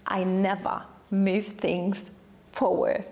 I never move things forward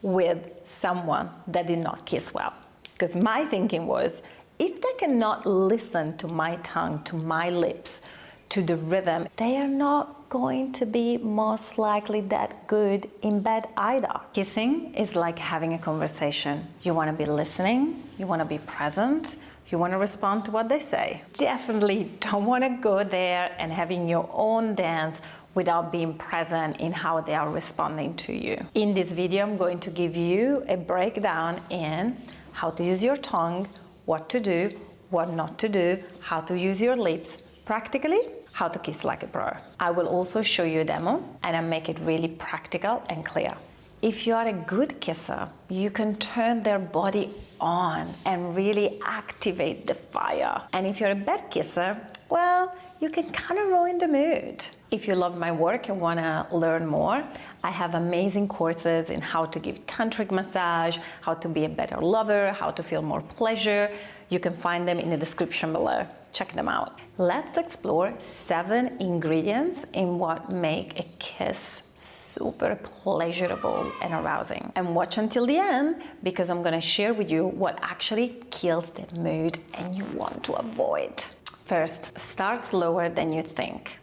with someone that did not kiss well. Because my thinking was, if they cannot listen to my tongue, to my lips, to the rhythm, they are not going to be most likely that good in bed either. Kissing is like having a conversation. You want to be listening, you want to be present, you want to respond to what they say. Definitely don't want to go there and having your own dance without being present in how they are responding to you. In this video, I'm going to give you a breakdown in how to use your tongue, what to do, what not to do, how to use your lips practically, how to kiss like a pro. I will also show you a demo and I make it really practical and clear. If you are a good kisser, you can turn their body on and really activate the fire. And if you're a bad kisser, well, you can kind of ruin the mood. If you love my work and want to learn more, I have amazing courses in how to give tantric massage, how to be a better lover, how to feel more pleasure. You can find them in the description below. Check them out. Let's explore 7 ingredients in what make a kiss super pleasurable and arousing. And watch until the end, because I'm going to share with you what actually kills the mood and you want to avoid. First, start slower than you think.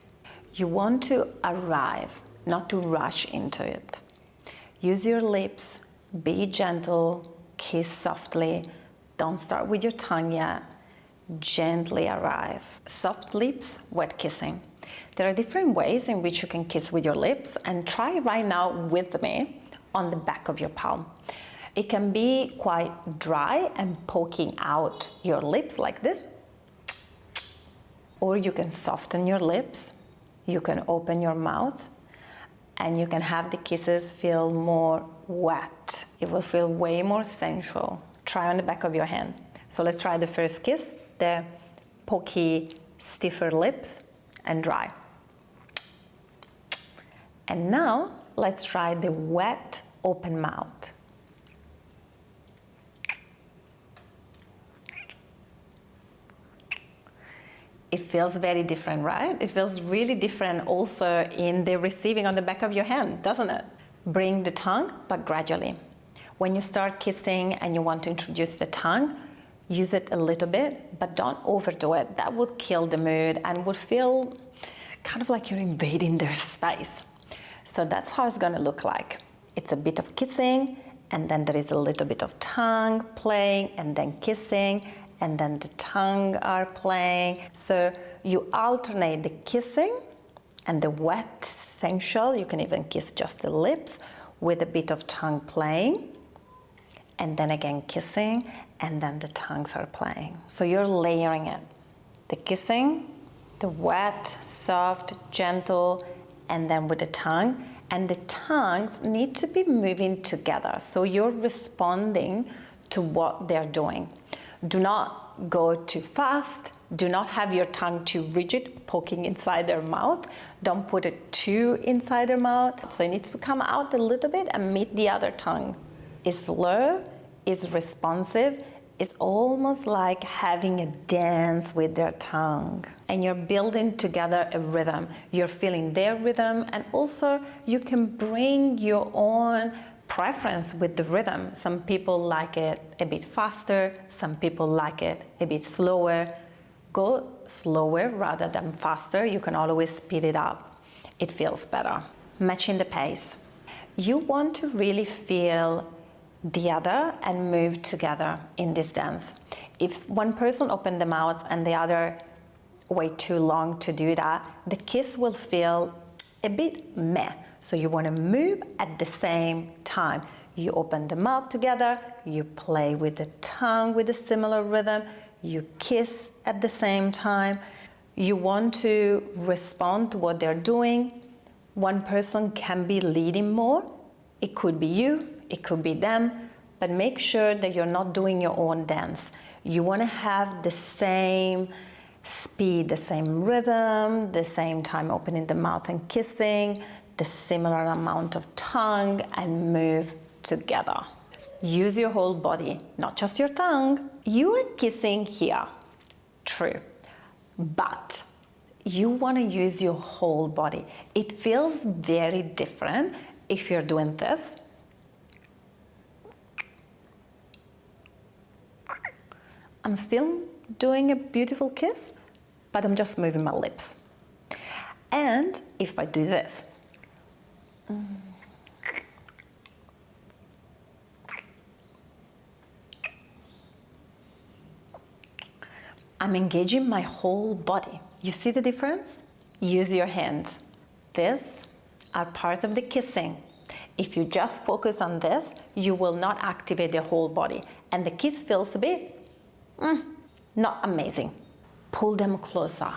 You want to arrive, not to rush into it. Use your lips, be gentle, kiss softly. Don't start with your tongue yet. Gently arrive. Soft lips, wet kissing. There are different ways in which you can kiss with your lips, and try right now with me on the back of your palm. It can be quite dry and poking out your lips like this, or you can soften your lips, you can open your mouth, and you can have the kisses feel more wet. It will feel way more sensual. Try on the back of your hand. So let's try the first kiss, the pokey, stiffer lips, and dry. And now let's try the wet, open mouth. It feels very different, right? It feels really different also in the receiving on the back of your hand, doesn't it? Bring the tongue, but gradually. When you start kissing and you want to introduce the tongue, use it a little bit, but don't overdo it. That would kill the mood and would feel kind of like you're invading their space. So that's how it's gonna look like. It's a bit of kissing, and then there is a little bit of tongue playing, and then kissing, and then the tongue are playing. So you alternate the kissing and the wet, sensual, you can even kiss just the lips, with a bit of tongue playing, and then again kissing, and then the tongues are playing. So you're layering it. The kissing, the wet, soft, gentle, and then with the tongue. And the tongues need to be moving together. So you're responding to what they're doing. Do not go too fast. Do not have your tongue too rigid, poking inside their mouth. Don't put it too inside their mouth. So it needs to come out a little bit and meet the other tongue. It's slow, it's responsive. It's almost like having a dance with their tongue. And you're building together a rhythm. You're feeling their rhythm, and also you can bring your own preference with the rhythm. Some people like it a bit faster, some people like it a bit slower. Go slower rather than faster. You can always speed it up. It feels better. Matching the pace. You want to really feel the other and move together in this dance. If one person opened the mouth and the other wait too long to do that, the kiss will feel a bit meh. So you want to move at the same time. You open the mouth together, you play with the tongue with a similar rhythm, you kiss at the same time. You want to respond to what they're doing. One person can be leading more. It could be you, it could be them, but make sure that you're not doing your own dance. You want to have the same speed, the same rhythm, the same time opening the mouth and kissing, the similar amount of tongue, and move together. Use your whole body, not just your tongue. You are kissing here, true, but You want to use your whole body. It feels very different if you're doing this. I'm still doing a beautiful kiss, but I'm just moving my lips. And if I do this, I'm engaging my whole body. You see the difference? Use your hands. These are part of the kissing. If you just focus on this, you will not activate the whole body. And the kiss feels a bit, not amazing. Pull them closer.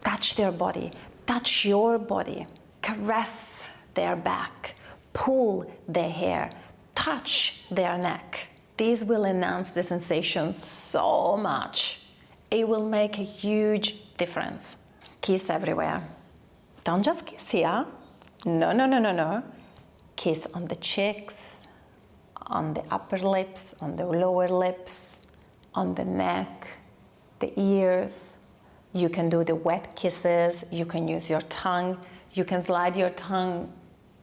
Touch their body. Touch your body. Caress their back. Pull their hair. Touch their neck. These will enhance the sensation so much. It will make a huge difference. Kiss everywhere. Don't just kiss here. No, no, no, no, no. Kiss on the cheeks, on the upper lips, on the lower lips, on the neck, the ears. You can do the wet kisses. You can use your tongue. You can slide your tongue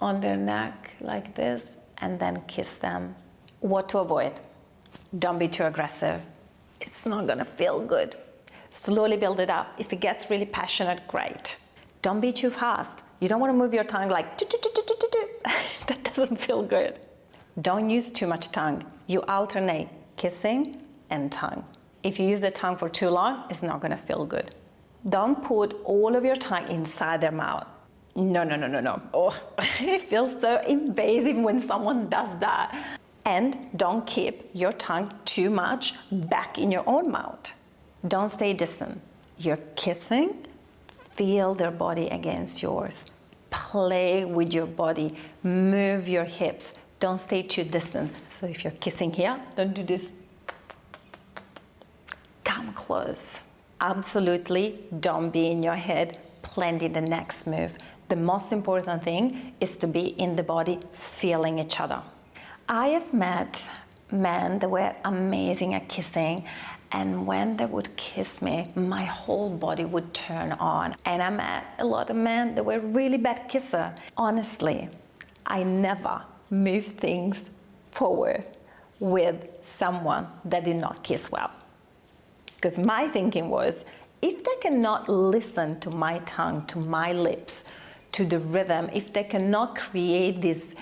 on their neck like this and then kiss them. What to avoid? Don't be too aggressive. It's not gonna feel good. Slowly build it up. If it gets really passionate, great. Don't be too fast. You don't want to move your tongue like that doesn't feel good. Don't use too much tongue. You alternate kissing and tongue. If you use the tongue for too long, it's not gonna feel good. Don't put all of your tongue inside their mouth. No, no, no, no, no. Oh, it feels so invasive when someone does that. And don't keep your tongue too much back in your own mouth. Don't stay distant. You're kissing, feel their body against yours. Play with your body, move your hips. Don't stay too distant. So if you're kissing here, don't do this. Come close. Absolutely don't be in your head planning the next move. The most important thing is to be in the body, feeling each other. I have met men that were amazing at kissing, and when they would kiss me, my whole body would turn on. And I met a lot of men that were really bad kissers. Honestly, I never moved things forward with someone that did not kiss well. Because my thinking was, if they cannot listen to my tongue, to my lips, to the rhythm, if they cannot create this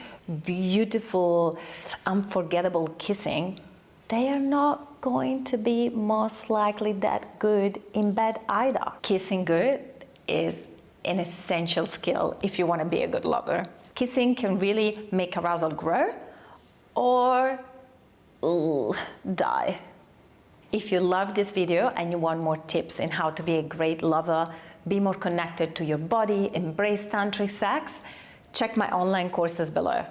beautiful, unforgettable kissing, they are not going to be most likely that good in bed either. Kissing good is an essential skill if you want to be a good lover. Kissing can really make arousal grow or die. If you love this video and you want more tips in how to be a great lover, be more connected to your body, embrace tantric sex, check my online courses below.